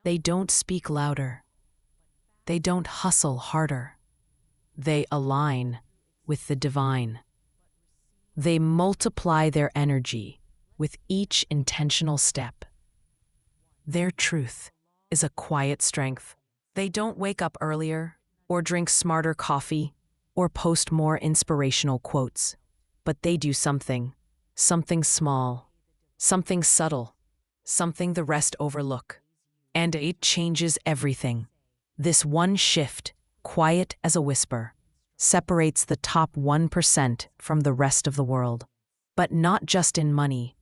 They don't speak louder. They don't hustle harder. They align with the divine. They multiply their energy with each intentional step. Their truth is a quiet strength. They don't wake up earlier, or drink smarter coffee, or post more inspirational quotes, but they do something small, something subtle, something the rest overlook. And it changes everything. This one shift, quiet as a whisper, separates the top 1% from the rest of the world. But not just in money,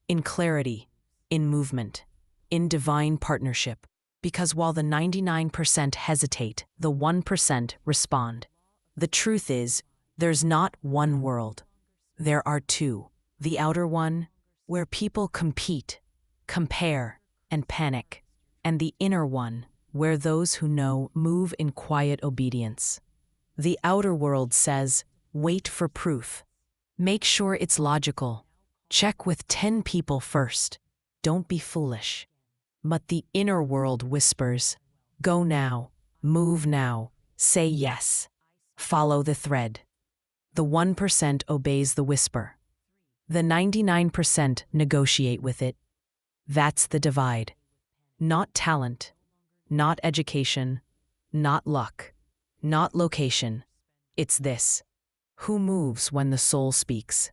in clarity, in movement, in divine partnership. Because while the 99% hesitate, the 1% respond. The truth is, there's not one world. There are two. The outer one, where people compete, compare, and panic. And the inner one, where those who know move in quiet obedience. The outer world says, wait for proof. Make sure it's logical. Check with 10 people first. Don't be foolish. But the inner world whispers, go now, move now, say yes. Follow the thread. The 1% obeys the whisper. The 99% negotiate with it. That's the divide. Not talent, not education, not luck, not location. It's this. Who moves when the soul speaks?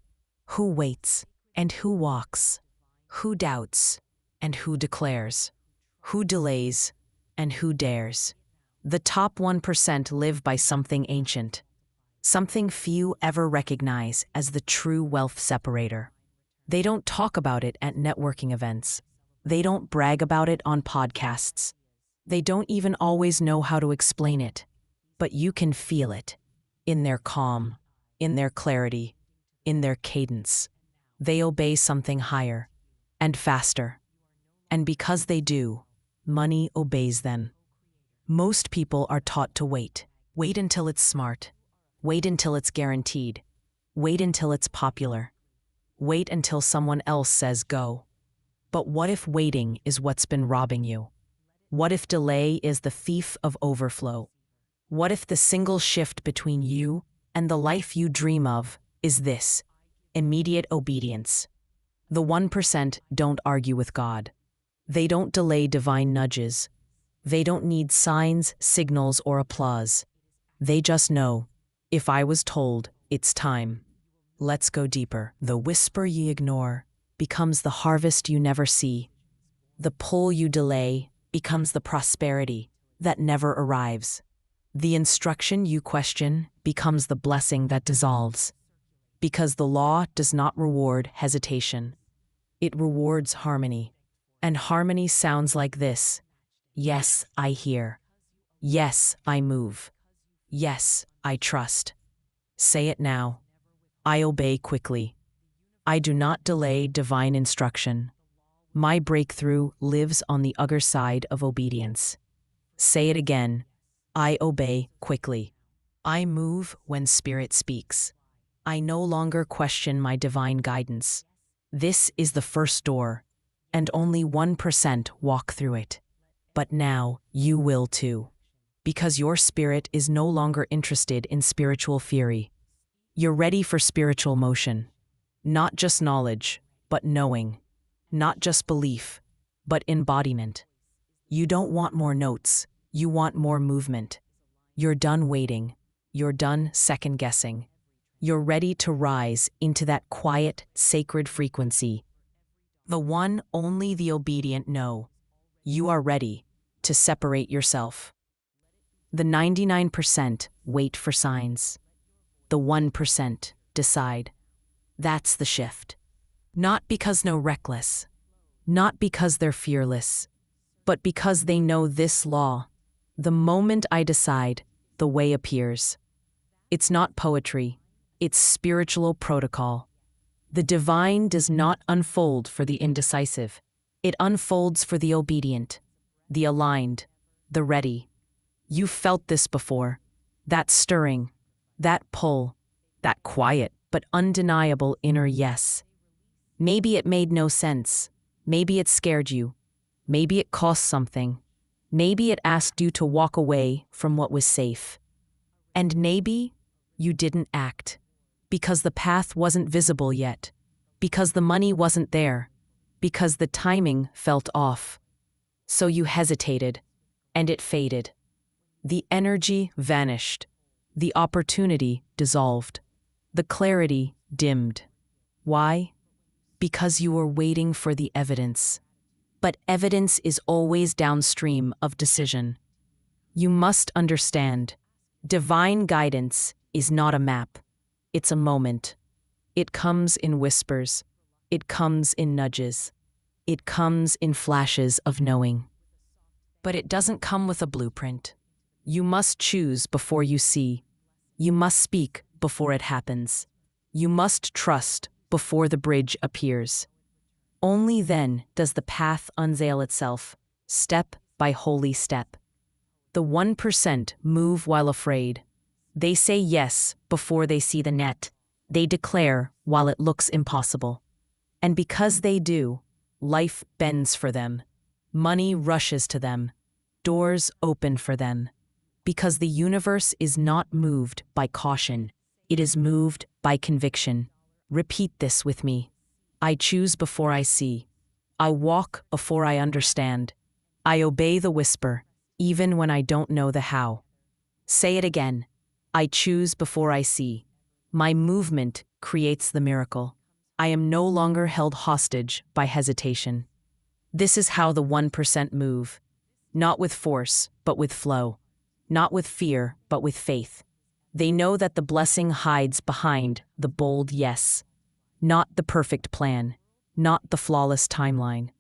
Who waits and who walks? Who doubts and who declares? Who delays and who dares? The top 1% live by something ancient, something few ever recognize as the true wealth separator. They don't talk about it at networking events. They don't brag about it on podcasts. They don't even always know how to explain it. But you can feel it. In their calm, in their clarity, in their cadence. They obey something higher and faster. And because they do, money obeys them. Most people are taught to wait. Wait until it's smart. Wait until it's guaranteed. Wait until it's popular. Wait until someone else says go. But what if waiting is what's been robbing you? What if delay is the thief of overflow? What if the single shift between you and the life you dream of is this: immediate obedience? The 1% don't argue with God. They don't delay divine nudges. They don't need signs, signals, or applause. They just know, if I was told, it's time. Let's go deeper. The whisper you ignore becomes the harvest you never see. The pull you delay becomes the prosperity that never arrives. The instruction you question becomes the blessing that dissolves. Because the law does not reward hesitation. It rewards harmony. And harmony sounds like this: yes, I hear. Yes, I move. Yes, I trust. Say it now. I obey quickly. I do not delay divine instruction. My breakthrough lives on the other side of obedience. Say it again. I obey quickly. I move when Spirit speaks. I no longer question my divine guidance. This is the first door, and only 1% walk through it. But now you will too. Because your spirit is no longer interested in spiritual theory. You're ready for spiritual motion. Not just knowledge, but knowing. Not just belief, but embodiment. You don't want more notes, you want more movement. You're done waiting. You're done second-guessing. You're ready to rise into that quiet, sacred frequency. The one only the obedient know. You are ready to separate yourself. The 99% wait for signs. The 1% decide. That's the shift. Not because they're reckless, not because they're fearless, but because they know this law. The moment I decide, the way appears. It's not poetry, it's spiritual protocol. The divine does not unfold for the indecisive. It unfolds for the obedient, the aligned, the ready. You've felt this before. That stirring, that pull, that quiet but undeniable inner yes. Maybe it made no sense. Maybe it scared you. Maybe it cost something. Maybe it asked you to walk away from what was safe. And maybe you didn't act because the path wasn't visible yet, because the money wasn't there, because the timing felt off. So you hesitated, and it faded. The energy vanished. The opportunity dissolved. The clarity dimmed. Why? Because you were waiting for the evidence. But evidence is always downstream of decision. You must understand, divine guidance is not a map. It's a moment. It comes in whispers. It comes in nudges. It comes in flashes of knowing. But it doesn't come with a blueprint. You must choose before you see. You must speak before it happens. You must trust before the bridge appears. Only then does the path unveil itself, step by holy step. The 1% move while afraid. They say yes before they see the net. They declare while it looks impossible. And because they do, life bends for them. Money rushes to them. Doors open for them. Because the universe is not moved by caution. It is moved by conviction. Repeat this with me. I choose before I see. I walk before I understand. I obey the whisper, even when I don't know the how. Say it again. I choose before I see. My movement creates the miracle. I am no longer held hostage by hesitation. This is how the 1% move. Not with force, but with flow. Not with fear, but with faith. They know that the blessing hides behind the bold yes. Not the perfect plan, not the flawless timeline,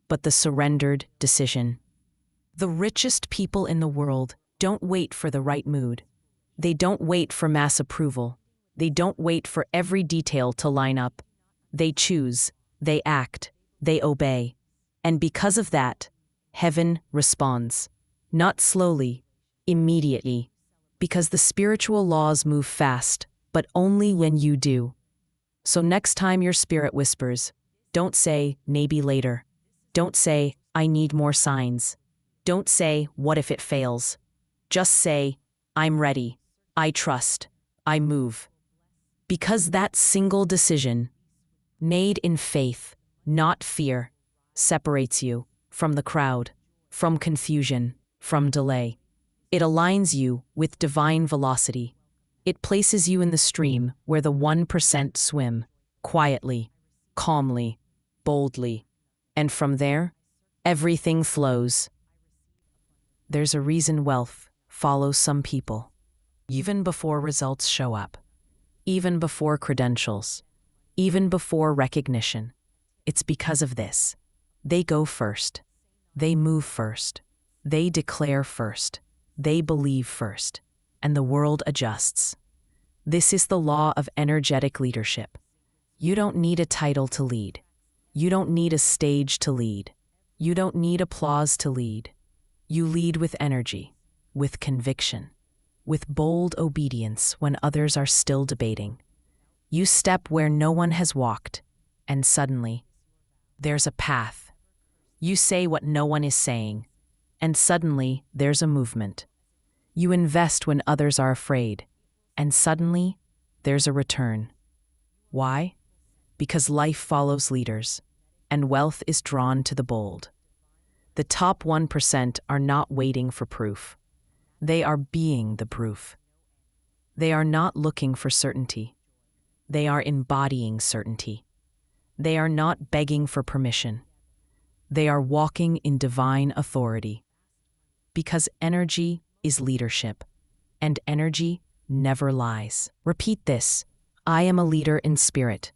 but the surrendered decision. The richest people in the world don't wait for the right mood. They don't wait for mass approval. They don't wait for every detail to line up. They choose, they act, they obey. And because of that, heaven responds. Not slowly, immediately. Because the spiritual laws move fast, but only when you do. So next time your spirit whispers, don't say, maybe later. Don't say, I need more signs. Don't say, what if it fails? Just say, I'm ready. I trust. I move. Because that single decision, made in faith, not fear, separates you from the crowd, from confusion, from delay. It aligns you with divine velocity. It places you in the stream where the 1% swim, quietly, calmly, boldly. And from there, everything flows. There's a reason wealth follows some people, even before results show up, even before credentials, even before recognition. It's because of this. They go first. They move first. They declare first. They believe first. And the world adjusts. This is the law of energetic leadership. You don't need a title to lead. You don't need a stage to lead. You don't need applause to lead. You lead with energy, with conviction, with bold obedience when others are still debating. You step where no one has walked, and suddenly, there's a path. You say what no one is saying, and suddenly there's a movement. You invest when others are afraid, and suddenly there's a return. Why? Because life follows leaders, and wealth is drawn to the bold. The top 1% are not waiting for proof. They are being the proof. They are not looking for certainty. They are embodying certainty. They are not begging for permission. They are walking in divine authority. Because energy is leadership, and energy never lies. Repeat this. I am a leader in spirit.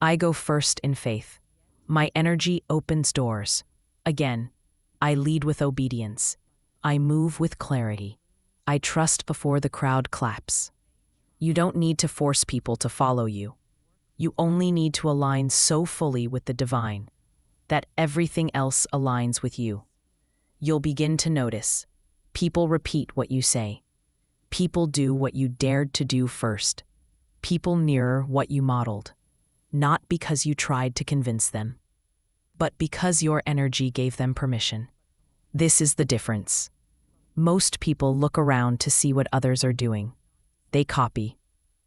I go first in faith. My energy opens doors. Again, I lead with obedience. I move with clarity. I trust before the crowd claps. You don't need to force people to follow you. You only need to align so fully with the divine that everything else aligns with you. You'll begin to notice. People repeat what you say. People do what you dared to do first. People mirror what you modeled. Not because you tried to convince them, but because your energy gave them permission. This is the difference. Most people look around to see what others are doing. They copy,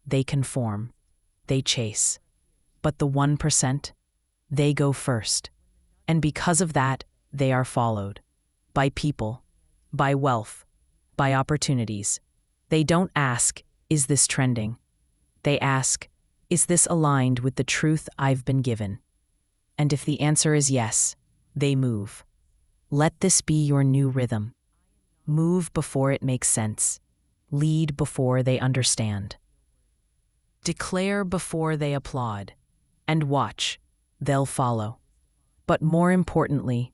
they conform, they chase. But the 1%, they go first. And because of that, they are followed. By people, by wealth, by opportunities. They don't ask, is this trending? They ask, is this aligned with the truth I've been given? And if the answer is yes, they move. Let this be your new rhythm. Move before it makes sense. Lead before they understand. Declare before they applaud. And watch, they'll follow. But more importantly,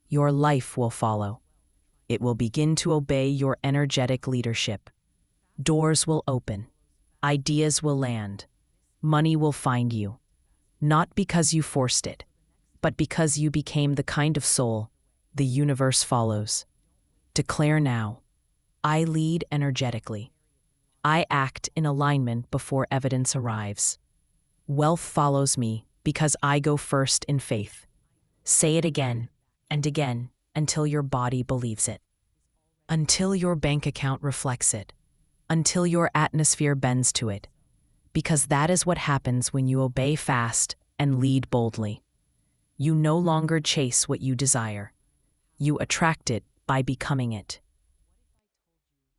your life will follow. It will begin to obey your energetic leadership. Doors will open. Ideas will land. Money will find you. Not because you forced it, but because you became the kind of soul the universe follows. Declare now, I lead energetically. I act in alignment before evidence arrives. Wealth follows me because I go first in faith. Say it again and again until your body believes it. Until your bank account reflects it. Until your atmosphere bends to it. Because that is what happens when you obey fast and lead boldly. You no longer chase what you desire. You attract it by becoming it.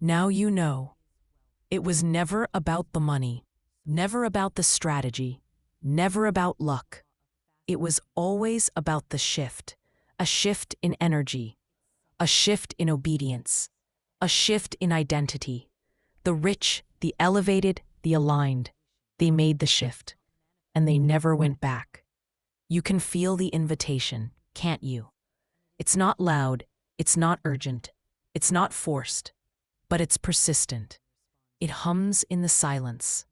Now you know. It was never about the money, never about the strategy, never about luck. It was always about the shift, a shift in energy, a shift in obedience, a shift in identity. The rich, the elevated, the aligned, they made the shift, and they never went back. You can feel the invitation, can't you? It's not loud, it's not urgent, it's not forced, but it's persistent. It hums in the silence.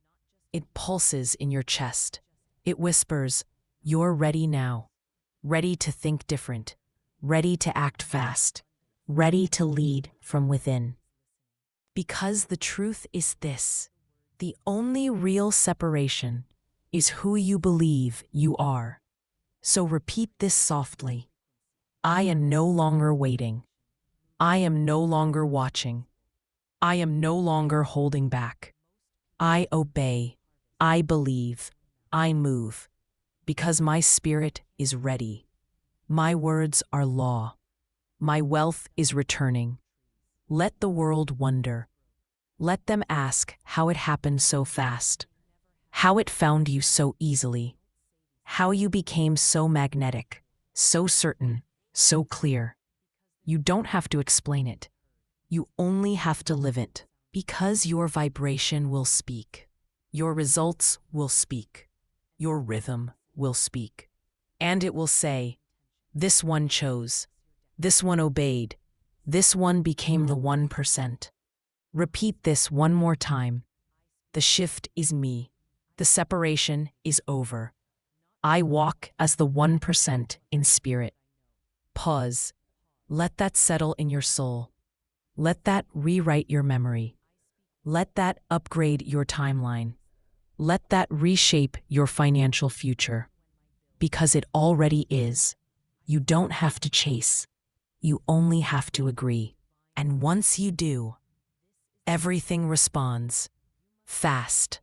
It pulses in your chest. It whispers, you're ready now. Ready to think different. Ready to act fast. Ready to lead from within. Because the truth is this, the only real separation is who you believe you are. So repeat this softly. I am no longer waiting. I am no longer watching. I am no longer holding back. I obey. I believe. I move. Because my spirit is ready. My words are law. My wealth is returning. Let the world wonder. Let them ask how it happened so fast. How it found you so easily. How you became so magnetic, so certain, so clear. You don't have to explain it. You only have to live it. Because your vibration will speak. Your results will speak. Your rhythm will speak. And it will say, this one chose. This one obeyed. This one became the 1%. Repeat this one more time. The shift is me. The separation is over. I walk as the 1% in spirit. Pause. Let that settle in your soul. Let that rewrite your memory. Let that upgrade your timeline. Let that reshape your financial future. Because it already is. You don't have to chase. You only have to agree. And once you do, everything responds. Fast.